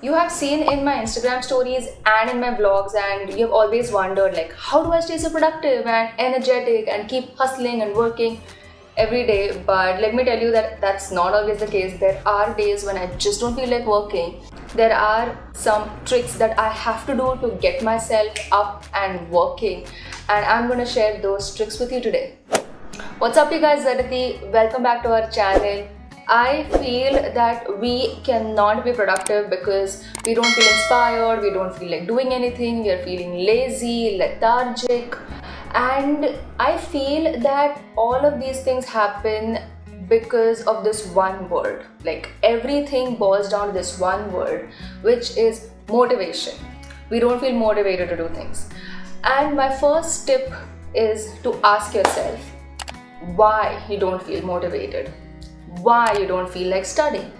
You have seen in my Instagram stories and in my vlogs, and you have always wondered, like, how do I stay so productive and energetic and keep hustling and working every day? But let me tell you that that's not always the case. There are days when I just don't feel like working. There are some tricks that I have to do to get myself up and working, and I'm gonna share those tricks with you today. What's up, you guys? Aditi. Welcome back to our channel. I feel that we cannot be productive because we don't feel inspired, we don't feel like doing anything, we are feeling lazy, lethargic, and I feel that all of these things happen because of this one word. Like everything boils down to this one word, which is motivation. We don't feel motivated to do things. And my first tip is to ask yourself why you don't feel motivated, why you don't feel like studying.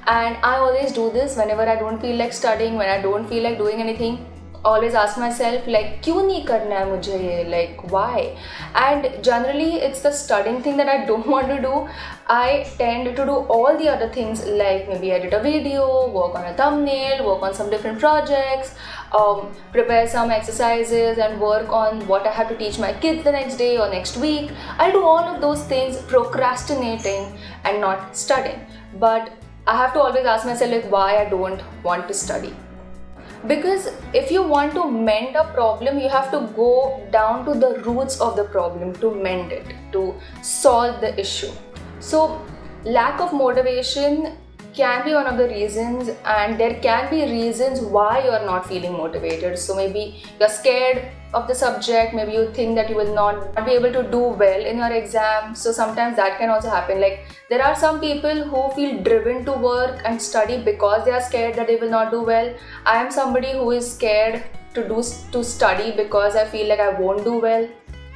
And I always do this whenever I don't feel like studying, when I don't feel like doing anything. Always ask myself, like, क्यों नहीं करना है मुझे ये, like, why? And generally it's the studying thing that I don't want to do. I tend to do all the other things, like maybe edit a video, work on a thumbnail, work on some different projects, prepare some exercises and work on what I have to teach my kids the next day or next week. I'll do all of those things procrastinating and not studying. But I have to always ask myself, like, why I don't want to study. Because if you want to mend a problem, you have to go down to the roots of the problem to mend it, to solve the issue. So lack of motivation can be one of the reasons, and there can be reasons why you are not feeling motivated. So maybe you're scared of the subject, maybe you think that you will not be able to do well in your exam. So sometimes that can also happen. Like there are some people who feel driven to work and study because they are scared that they will not do well. I am somebody who is scared to study because I feel like I won't do well.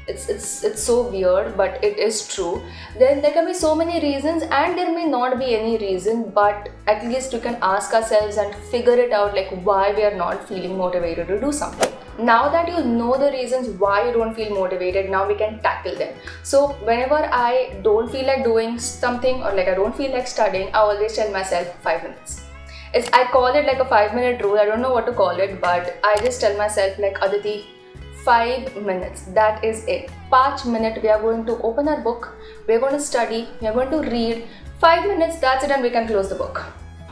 It's so weird, but it is true. Then there can be so many reasons, and there may not be any reason, but at least we can ask ourselves and figure it out, like why we are not feeling motivated to do something. Now that you know the reasons why you don't feel motivated, now we can tackle them. So whenever I don't feel like doing something, or like I don't feel like studying, I always tell myself 5 minutes. I call it like a 5-minute rule. I don't know what to call it, but I just tell myself, like, Aditi, 5 minutes, that is it. 5 minutes, we are going to open our book, we are going to study, we are going to read. 5 minutes, that's it, and we can close the book.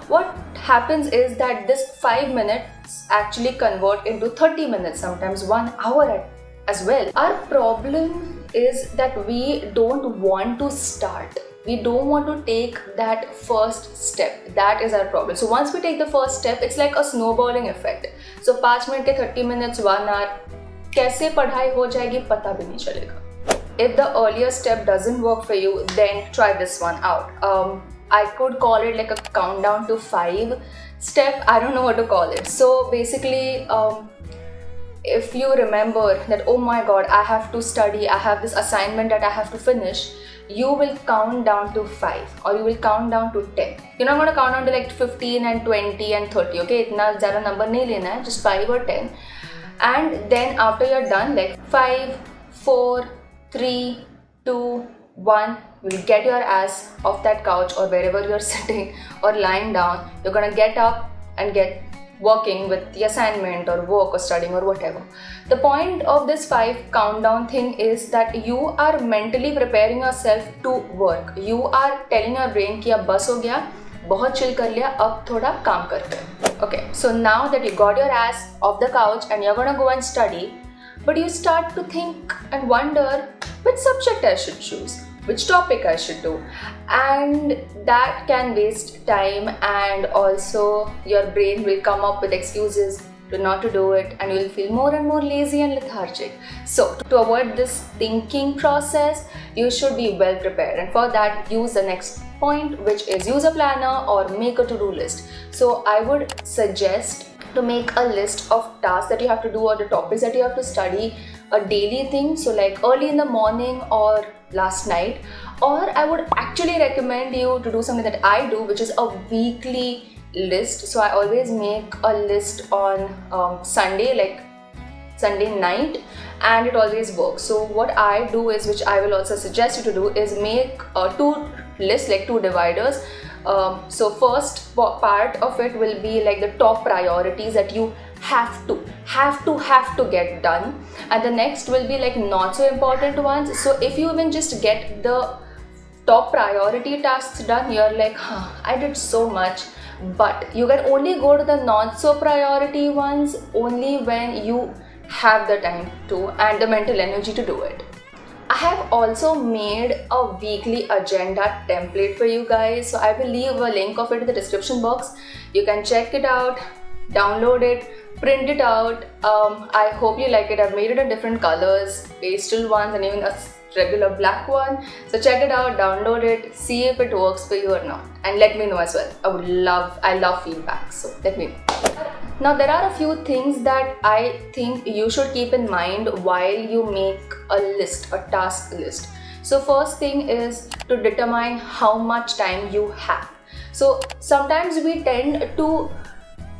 What happens is that this 5 minutes actually convert into 30 minutes, sometimes 1 hour as well. Our problem is that we don't want to start. We don't want to take that first step. That is our problem. So once we take the first step, it's like a snowballing effect. So 5 minutes ke 30 minutes, 1 hour, कैसे पढ़ाई हो जाएगी पता भी नहीं चलेगा. If the earlier step doesn't work for you, then try this one out. I could call it like a countdown to 5 step. I don't know what to call it. So basically, if you remember that, oh my god, I have to study, I have this assignment that I have to finish, you will count down to 5, or you will count down to 10. You're not going to count down to like 15 and 20 and 30, okay? इतना ज़्यादा number नहीं लेना है, just 5 or 10. And then after you're done, like 5, 4, 3, 2, 1, you'll get your ass off that couch or wherever you're sitting or lying down. You're gonna get up and get working with the assignment or work or studying or whatever. The point of this 5 countdown thing is that you are mentally preparing yourself to work. You are telling your brain कि अब बस हो गया, बहुत chill कर लिया, अब थोड़ा काम करते हैं. Okay, so now that you got your ass off the couch and you're gonna go and study, but you start to think and wonder which subject I should choose, which topic I should do, and that can waste time, and also your brain will come up with excuses to not to do it, and you will feel more and more lazy and lethargic. So to avoid this thinking process, you should be well prepared, and for that use the next point, which is use a planner or make a to-do list. So I would suggest to make a list of tasks that you have to do or the topics that you have to study, a daily thing, so like early in the morning or last night. Or I would actually recommend you to do something that I do, which is a weekly list. So I always make a list on Sunday, like Sunday night, and it always works. So what I do is, which I will also suggest you to do, is make two lists, like two dividers. So first part of it will be like the top priorities that you have to get done, and the next will be like not so important ones. So if you even just get the top priority tasks done, you're like, I did so much. But you can only go to the not so priority ones only when you have the time to and the mental energy to do it. I have also made a weekly agenda template for you guys, so I will leave a link of it in the description box. You can check it out, download it, print it out. I hope you like it. I've made it in different colors, pastel ones and even a regular black one. So check it out, download it, see if it works for you or not, and let me know as well. I love feedback, so let me know. Now there are a few things that I think you should keep in mind while you make a list, a task list. So first thing is to determine how much time you have. So sometimes we tend to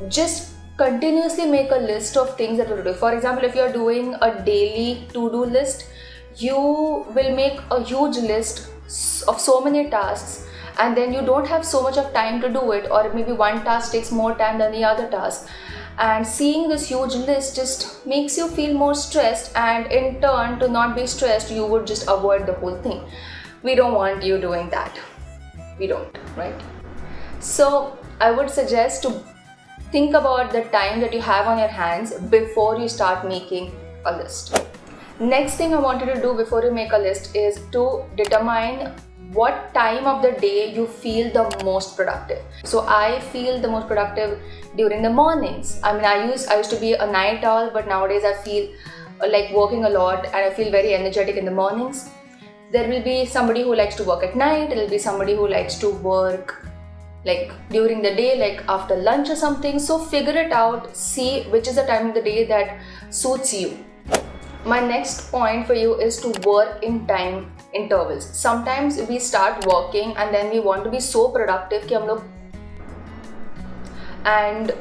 just continuously make a list of things that we'll do. For example, if you're doing a daily to-do list, you will make a huge list of so many tasks, and then you don't have so much of time to do it, or maybe one task takes more time than the other task, and seeing this huge list just makes you feel more stressed, and in turn, to not be stressed, you would just avoid the whole thing. We don't want you doing that. We don't, right? So I would suggest to think about the time that you have on your hands before you start making a list. Next thing I wanted to do before you make a list is to determine what time of the day you feel the most productive. So I feel the most productive during the mornings. I mean, I used to be a night owl, but nowadays I feel like working a lot and I feel very energetic in the mornings. There will be somebody who likes to work at night. There will be somebody who likes to work like during the day, like after lunch or something. So figure it out, see which is the time of the day that suits you. My next point for you is to work in time intervals. Sometimes we start working and then we want to be so productive कि हम लोग, and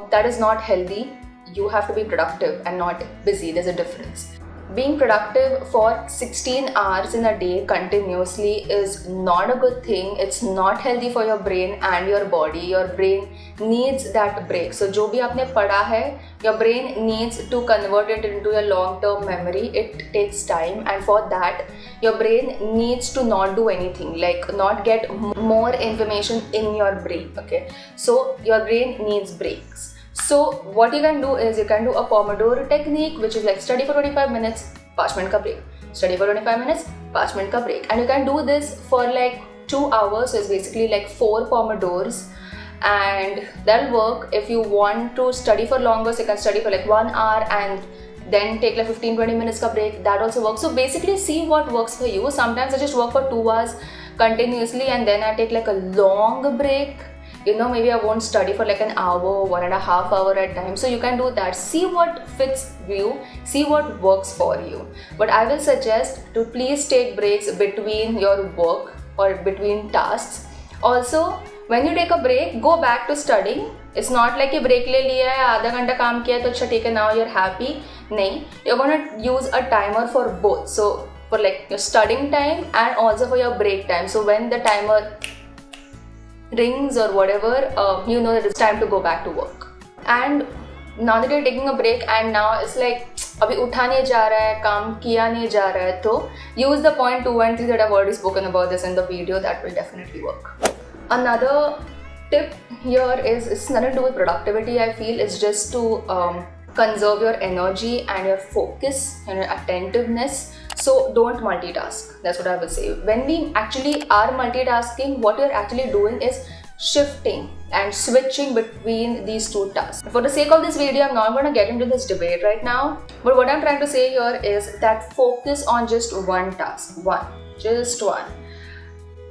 that is not healthy. You have to be productive and not busy. There's a difference. Being productive for 16 hours in a day continuously is not a good thing. It's not healthy for your brain and your body. Your brain needs that break. So जो भी आपने पढ़ा है, your brain needs to convert it into a long-term memory. It takes time, and for that, your brain needs to not do anything, like not get more information in your brain. Okay, so your brain needs breaks. So what you can do is you can do a Pomodoro technique, which is like study for 25 minutes, 5 minute ka break. Study for 25 minutes, 5 minute ka break. And you can do this for like 2 hours. So it's basically like 4 Pomodoros. And that'll work. If you want to study for longer, so you can study for like 1 hour and then take like 15-20 minutes ka break. That also works. So basically see what works for you. Sometimes I just work for 2 hours continuously and then I take like a long break. You know, maybe I won't study for like an hour, 1.5 hours at time. So you can do that. See what fits you, see what works for you. But I will suggest to please take breaks between your work or between tasks. Also, when you take a break, go back to studying. It's not like you break le liya hai, आधा घंटा काम किया तो अच्छा ठीक है, now you're happy. नहीं, you're gonna use a timer for both. So for like your studying time and also for your break time. So when the timer rings or whatever, you know that it's time to go back to work. And now that you're taking a break and now it's like अभी उठा नहीं जा रहा है, काम किया नहीं जा रहा है, तो use the point 2 and 3 that I've already spoken about this in the video. That will definitely work. Another tip here is, it's nothing to do with productivity. I feel it's just to conserve your energy and your focus and your attentiveness. So don't multitask. That's what I will say. When we actually are multitasking, what you're actually doing is shifting and switching between these two tasks. For the sake of this video, I'm not going to get into this debate right now. But what I'm trying to say here is that focus on just one task. Just one.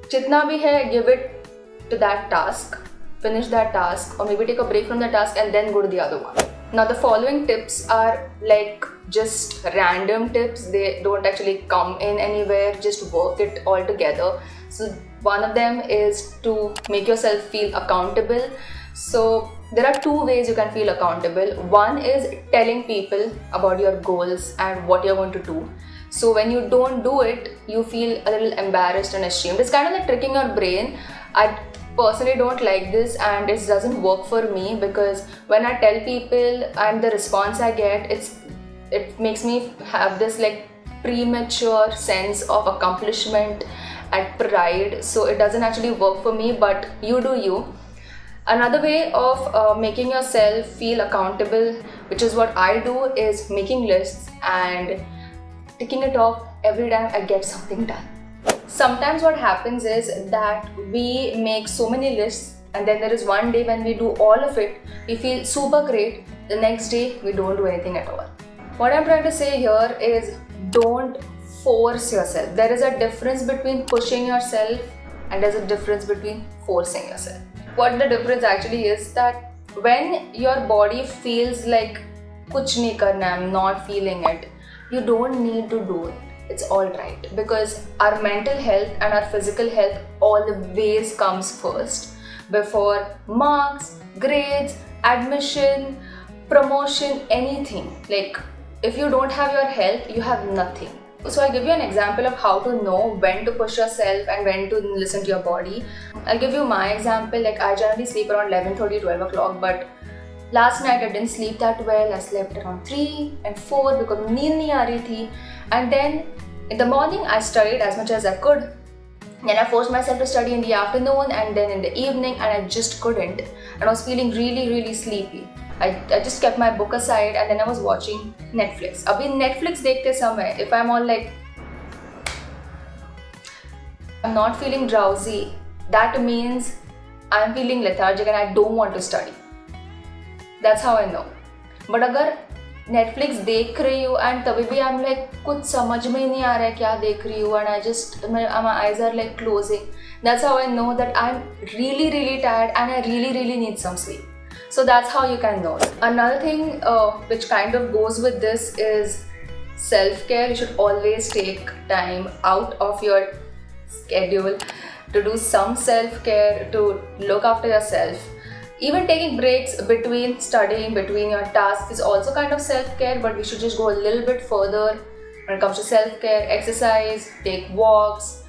Jitna bhi hai, give it to that task. Finish that task, or maybe take a break from the task and then go to the other one. Now the following tips are like just random tips. They don't actually come in anywhere. Just work it all together. So one of them is to make yourself feel accountable. So there are 2 ways you can feel accountable. One is telling people about your goals and what you're going to do. So when you don't do it, you feel a little embarrassed and ashamed. It's kind of like tricking your brain. personally don't like this and it doesn't work for me, because when I tell people and the response I get, it makes me have this like premature sense of accomplishment and pride, so it doesn't actually work for me. But you do you. Another way of making yourself feel accountable, which is what I do, is making lists and ticking it off every time I get something done. Sometimes what happens is that we make so many lists, and then there is one day when we do all of it, we feel super great. The next day we don't do anything at all. What I'm trying to say here is, don't force yourself. There is a difference between pushing yourself and there's a difference between forcing yourself. What the difference actually is that when your body feels like kuch nahi karna, I'm not feeling it, you don't need to do it. It's alright, because our mental health and our physical health always comes first before marks, grades, admission, promotion, anything. Like, if you don't have your health, you have nothing. So I'll give you an example of how to know when to push yourself and when to listen to your body. I'll give you my example. Like, I generally sleep around 11:30, 12 o'clock, but last night I didn't sleep that well. I slept around 3 and 4 because नींद नहीं आ रही थी. And then in the morning I studied as much as I could. Then I forced myself to study in the afternoon and then in the evening, and I just couldn't. And I was feeling really, really sleepy. I just kept my book aside and then I was watching Netflix. Abhi Netflix dekhte samay, if I'm all like, I'm not feeling drowsy, that means I'm feeling lethargic and I don't want to study. That's how I know. But agar Netflix देख रही हूँ and तभी भी I'm like कुछ समझ में ही नहीं आ रहा है क्या देख रही हूँ, and I just my eyes are like closing. That's how I know that I'm really, really tired and I really, really need some sleep. So that's how you can know. Another thing which kind of goes with this is self-care. You should always take time out of your schedule to do some self-care, to look after yourself. Even taking breaks between studying, between your tasks is also kind of self-care, but we should just go a little bit further when it comes to self-care. Exercise, take walks,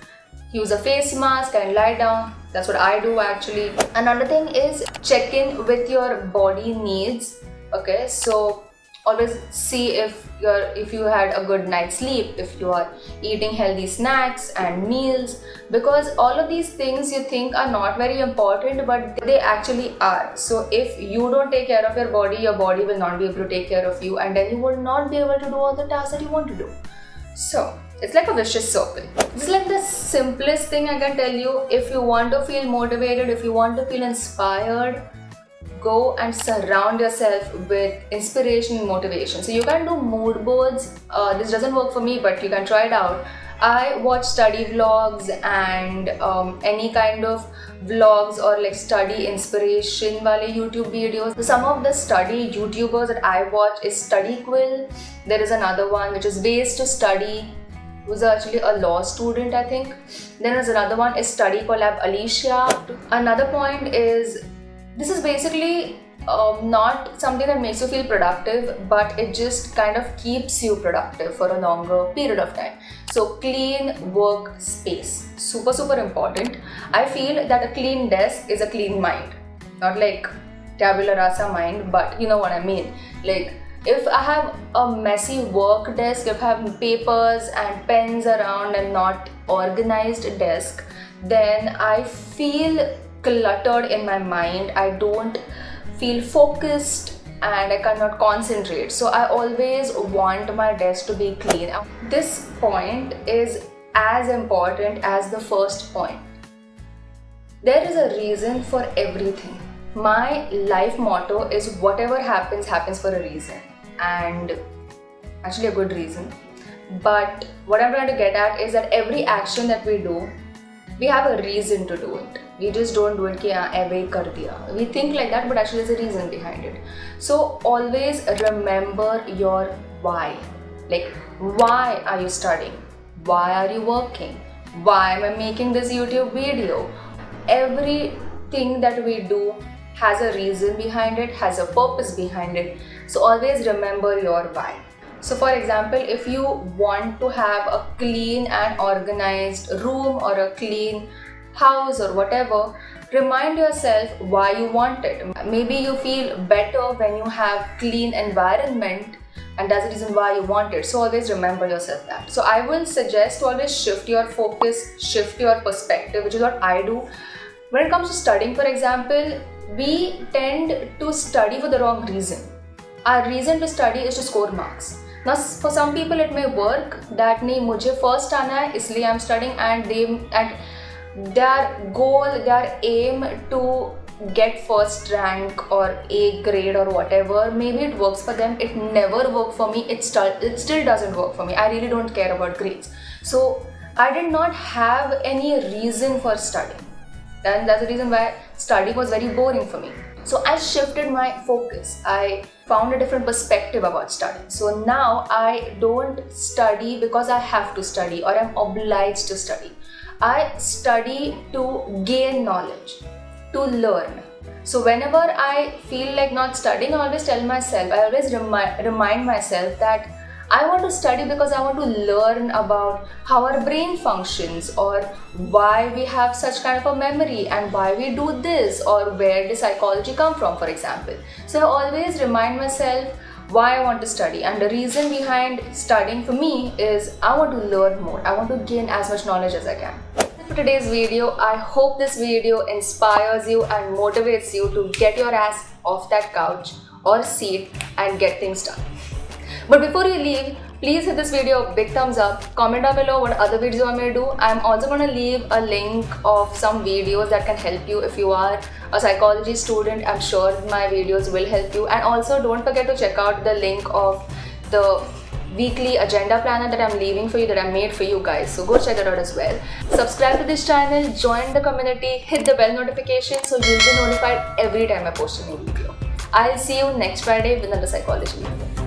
use a face mask and lie down. That's what I do actually. Another thing is check in with your body needs. Okay, so always see if you had a good night's sleep, if you are eating healthy snacks and meals, because all of these things you think are not very important, but they actually are. So if you don't take care of your body will not be able to take care of you, and then you will not be able to do all the tasks that you want to do. So it's like a vicious circle. It's like the simplest thing I can tell you. If you want to feel motivated, if you want to feel inspired, go and surround yourself with inspiration and motivation. So you can do mood boards. This doesn't work for me, but you can try it out. I watch study vlogs and any kind of vlogs or like study inspiration wale YouTube videos. So some of the study YouTubers that I watch is Study Quill. There is another one which is Ways to Study, who's actually a law student, I think. Then there's another one is Study Collab Alicia. Another point is, this is basically not something that makes you feel productive, but it just kind of keeps you productive for a longer period of time. So clean work space, super important. I feel that a clean desk is a clean mind, not like tabula rasa mind, but you know what I mean. Like, if I have a messy work desk, if I have papers and pens around and not organized desk, then I feel cluttered in my mind. I don't feel focused and I cannot concentrate. So I always want my desk to be clean. This point is as important as the first point. There is a reason for everything. My life motto is whatever happens, happens for a reason, and actually a good reason. But what I'm trying to get at is that every action that we do, we have a reason to do it. We just don't do it ki aise kar diya. We think like that, but actually there's a reason behind it. So always remember your why. Like, why are you studying? Why are you working? Why am I making this YouTube video? Everything that we do has a reason behind it, has a purpose behind it. So always remember your why. So for example, if you want to have a clean and organized room or a clean house or whatever, Remind yourself why you want it. Maybe you feel better when you have clean environment, and that's the reason why you want it. So always remember yourself that. So I will suggest to always shift your focus, shift your perspective, which is what I do. When it comes to studying, for example, we tend to study for the wrong reason. Our reason to study is to score marks. Now, for some people it may work that नहीं मुझे first आना है इसलिए I'm studying, and their goal, their aim to get first rank or A grade or whatever, maybe it works for them. It never worked for me. It still doesn't work for me. I really don't care about grades. So I did not have any reason for studying, and that's the reason why study was very boring for me. So I shifted my focus. I found a different perspective about studying. So now I don't study because I have to study or I'm obliged to study. I study to gain knowledge, to learn. So whenever I feel like not studying, I always tell myself, I always remind myself that I want to study because I want to learn about how our brain functions, or why we have such kind of a memory, and why we do this, or where does psychology come from, for example. So I always remind myself why I want to study, and the reason behind studying for me is I want to learn more. I want to gain as much knowledge as I can. For today's video, I hope this video inspires you and motivates you to get your ass off that couch or seat and get things done. But before you leave, please hit this video a big thumbs up, comment down below what other videos you want me to do. I'm also going to leave a link of some videos that can help you if you are a psychology student. I'm sure my videos will help you. And also don't forget to check out the link of the weekly agenda planner that I'm leaving for you, that I made for you guys. So go check that out as well. Subscribe to this channel, join the community, hit the bell notification so you'll be notified every time I post a new video. I'll see you next Friday with another psychology video.